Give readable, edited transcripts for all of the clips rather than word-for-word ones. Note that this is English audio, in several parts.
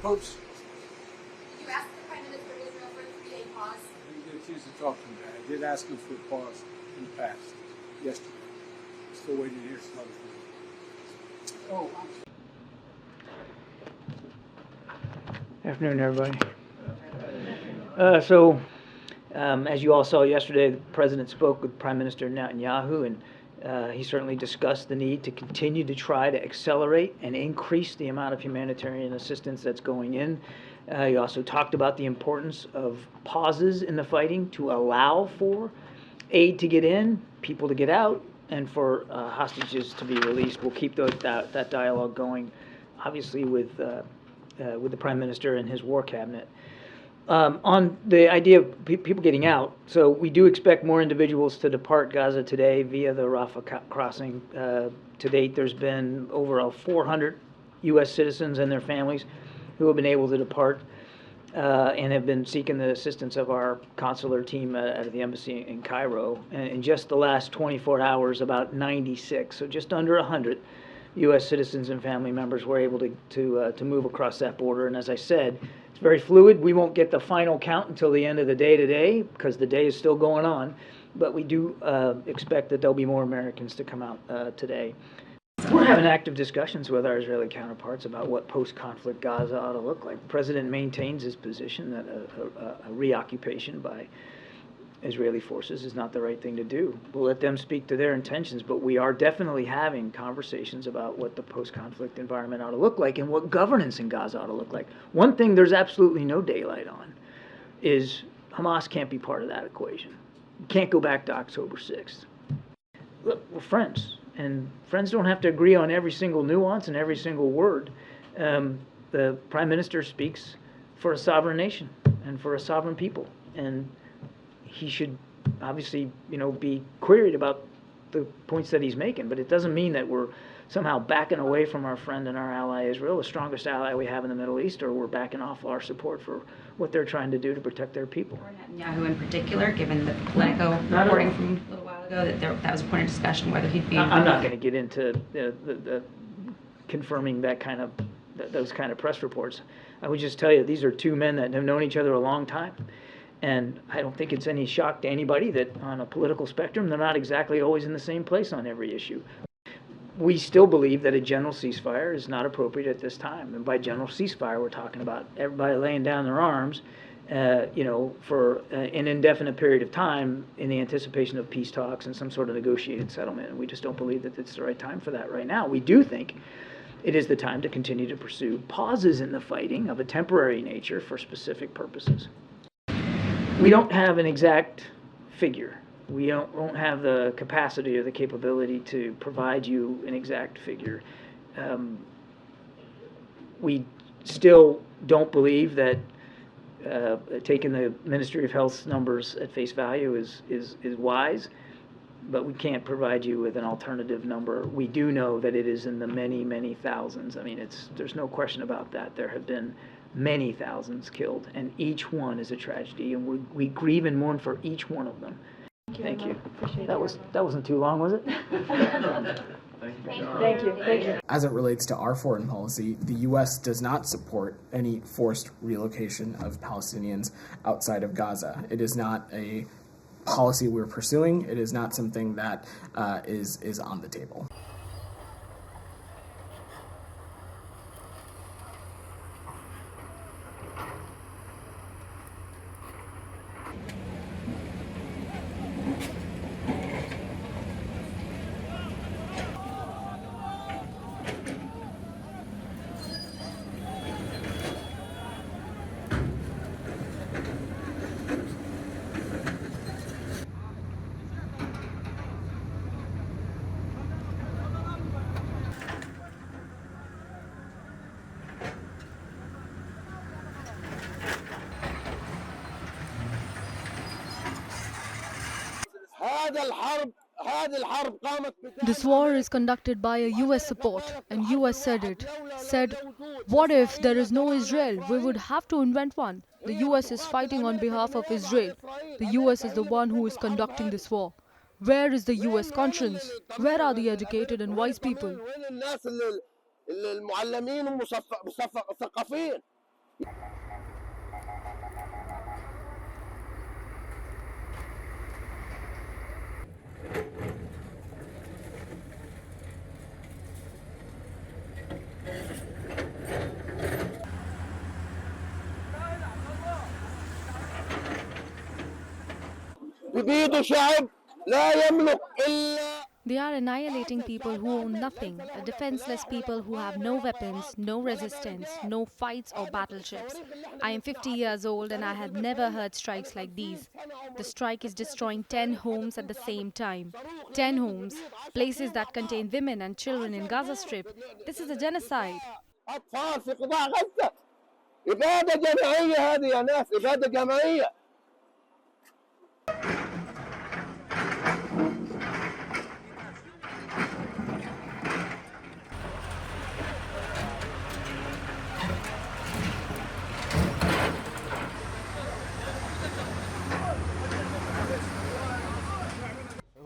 Pope's. You asked the Prime Minister of Israel for a 3-day pause. I didn't get a chance to talk to him. I did ask him for a pause in the past, yesterday. Still waiting to hear some other things. Oh, Afternoon, everybody. As you all saw yesterday, the President spoke with Prime Minister Netanyahu, and he certainly discussed the need to continue to try to accelerate and increase the amount of humanitarian assistance that's going in. He also talked about the importance of pauses in the fighting to allow for aid to get in, people to get out, and for hostages to be released. We'll keep that dialogue going, obviously, with the Prime Minister and his war cabinet. On the idea of people getting out, so we do expect more individuals to depart Gaza today via the Rafah crossing. To date, there's been over 400 U.S. citizens and their families who have been able to depart and have been seeking the assistance of our consular team at the embassy in Cairo. And in just the last 24 hours, about 96, so just under 100 U.S. citizens and family members were able to move across that border. And as I said, it's very fluid. We won't get the final count until the end of the day today because the day is still going on. But we do expect that there'll be more Americans to come out today. We're having active discussions with our Israeli counterparts about what post-conflict Gaza ought to look like. The President maintains his position that a reoccupation by Israeli forces is not the right thing to do. We'll let them speak to their intentions, but we are definitely having conversations about what the post-conflict environment ought to look like and what governance in Gaza ought to look like. One thing there's absolutely no daylight on is Hamas can't be part of that equation. You can't go back to October 6th. Look, we're friends, and friends don't have to agree on every single nuance and every single word. The Prime Minister speaks for a sovereign nation and for a sovereign people, and he should obviously, be queried about the points that he's making, but it doesn't mean that we're somehow backing away from our friend and our ally Israel, the strongest ally we have in the Middle East, or we're backing off our support for what they're trying to do to protect their people. Or Netanyahu in particular, given the Politico reporting from a little while ago that was a point of discussion whether he'd be. I'm not going to get into the confirming that kind of those kind of press reports. I would just tell you these are two men that have known each other a long time. And I don't think it's any shock to anybody that on a political spectrum, they're not exactly always in the same place on every issue. We still believe that a general ceasefire is not appropriate at this time. And by general ceasefire, we're talking about everybody laying down their arms, for an indefinite period of time in the anticipation of peace talks and some sort of negotiated settlement. And we just don't believe that it's the right time for that right now. We do think it is the time to continue to pursue pauses in the fighting of a temporary nature for specific purposes. We don't have an exact figure. We won't have the capacity or the capability to provide you an exact figure. We still don't believe that taking the Ministry of Health's numbers at face value is wise, but we can't provide you with an alternative number. We do know that it is in the many, many thousands. I mean, there's no question about that. There have been many thousands killed, and each one is a tragedy, and we grieve and mourn for each one of them. Thank you. That wasn't too long, was it? Thank you. As it relates to our foreign policy, the U.S. does not support any forced relocation of Palestinians outside of Gaza. It is not a policy we're pursuing. It is not something that is on the table. This war is conducted by a US support, and US said, what if there is no Israel? We would have to invent one. The US is fighting on behalf of Israel. The US is the one who is conducting this war. Where is the US conscience? Where are the educated and wise people? يبيد شعب لا يملك إلا They are annihilating people who own nothing, a defenseless people who have no weapons, no resistance, no fights or battleships. I am 50 years old and I have never heard strikes like these. The strike is destroying 10 homes at the same time. 10 homes, places that contain women and children in Gaza Strip. This is a genocide. أطفال في قطاع غزة. إبادة جماعية هذه يا ناس، إبادة جماعية.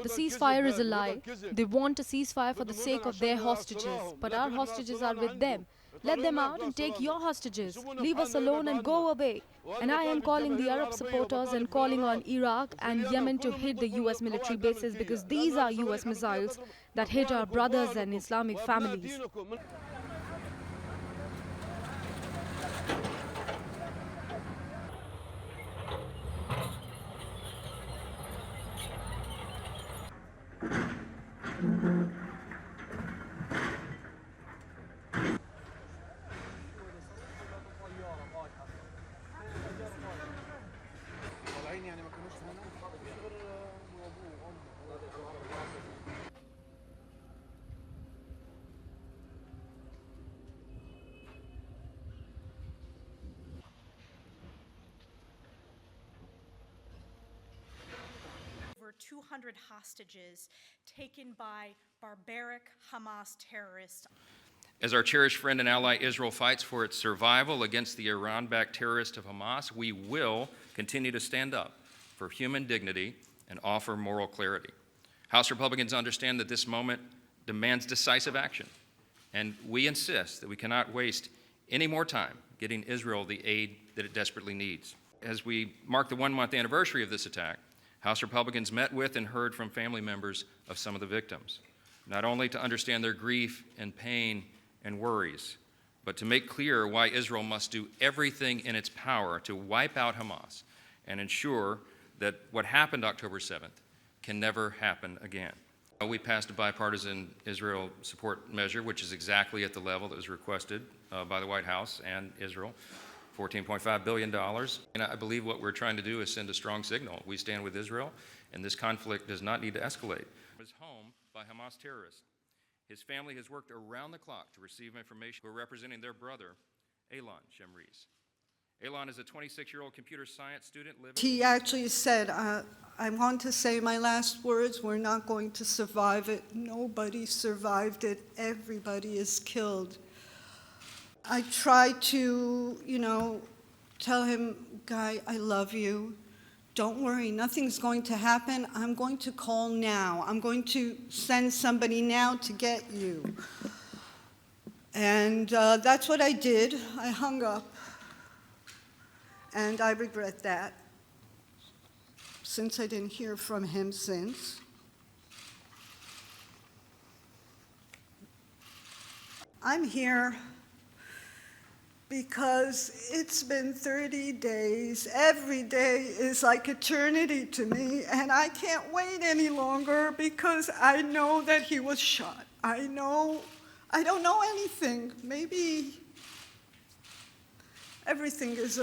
The ceasefire is a lie. They want a ceasefire for the sake of their hostages, but our hostages are with them. Let them out and take your hostages. Leave us alone and go away. And I am calling the Arab supporters and calling on Iraq and Yemen to hit the US military bases because these are US missiles that hit our brothers and Islamic families. Over 200 hostages taken by barbaric Hamas terrorists. As our cherished friend and ally Israel fights for its survival against the Iran-backed terrorists of Hamas, we will continue to stand up for human dignity and offer moral clarity. House Republicans understand that this moment demands decisive action, and we insist that we cannot waste any more time getting Israel the aid that it desperately needs. As we mark the one-month anniversary of this attack, House Republicans met with and heard from family members of some of the victims, not only to understand their grief and pain and worries, but to make clear why Israel must do everything in its power to wipe out Hamas and ensure that what happened October 7th can never happen again. We passed a bipartisan Israel support measure, which is exactly at the level that was requested by the White House and Israel, $14.5 billion. And I believe what we're trying to do is send a strong signal. We stand with Israel, and this conflict does not need to escalate. He was home by Hamas terrorists. His family has worked around the clock to receive information. We're representing their brother, Elon Shemrees. Elon is a 26-year-old computer science student living... He actually said, I want to say my last words, we're not going to survive it. Nobody survived it. Everybody is killed. I tried to, tell him, Guy, I love you. Don't worry, nothing's going to happen. I'm going to call now. I'm going to send somebody now to get you. And that's what I did. I hung up. And I regret that, since I didn't hear from him since. I'm here because it's been 30 days. Every day is like eternity to me, and I can't wait any longer because I know that he was shot. I don't know anything. Maybe everything is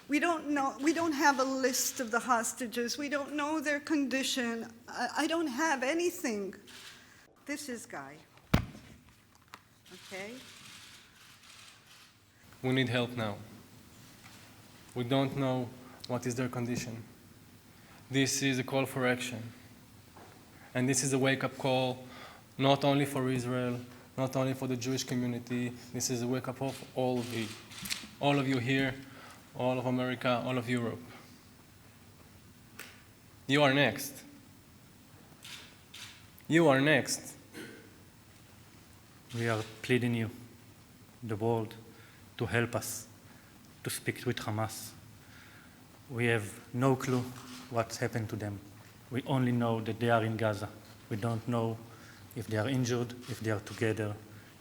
we don't know, we don't have a list of the hostages. We don't know their condition. I don't have anything. This is Guy, okay? We need help now. We don't know what is their condition. This is a call for action. And this is a wake-up call, not only for Israel, not only for the Jewish community. This is a wake-up call for all of you here, all of America, all of Europe. You are next. You are next. We are pleading you, the world, to help us to speak with Hamas. We have no clue what's happened to them. We only know that they are in Gaza. We don't know if they are injured, if they are together,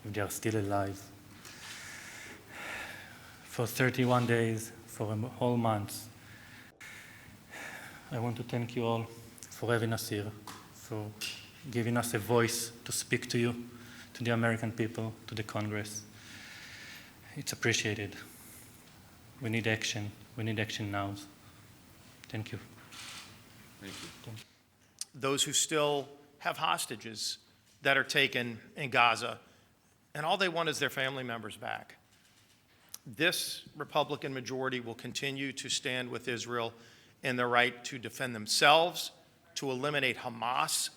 if they are still alive. For 31 days, for a whole month, I want to thank you all for having us here, for giving us a voice to speak to you, to the American people, to the Congress. It's appreciated. We need action. We need action now. Thank you. Thank you. Those who still have hostages that are taken in Gaza, and all they want is their family members back. This Republican majority will continue to stand with Israel in their right to defend themselves, to eliminate Hamas,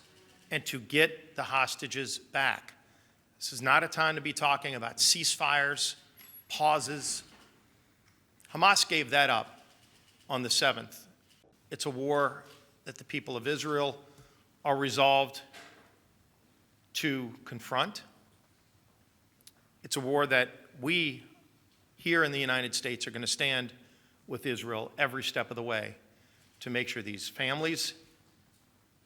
and to get the hostages back. This is not a time to be talking about ceasefires, pauses. Hamas gave that up on the 7th. It's a war that the people of Israel are resolved to confront. It's a war that we here in the United States are going to stand with Israel every step of the way to make sure these families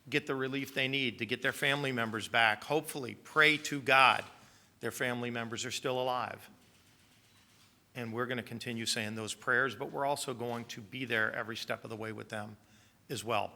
get the relief they need, to get their family members back. Hopefully, pray to God their family members are still alive. And we're going to continue saying those prayers, but we're also going to be there every step of the way with them as well.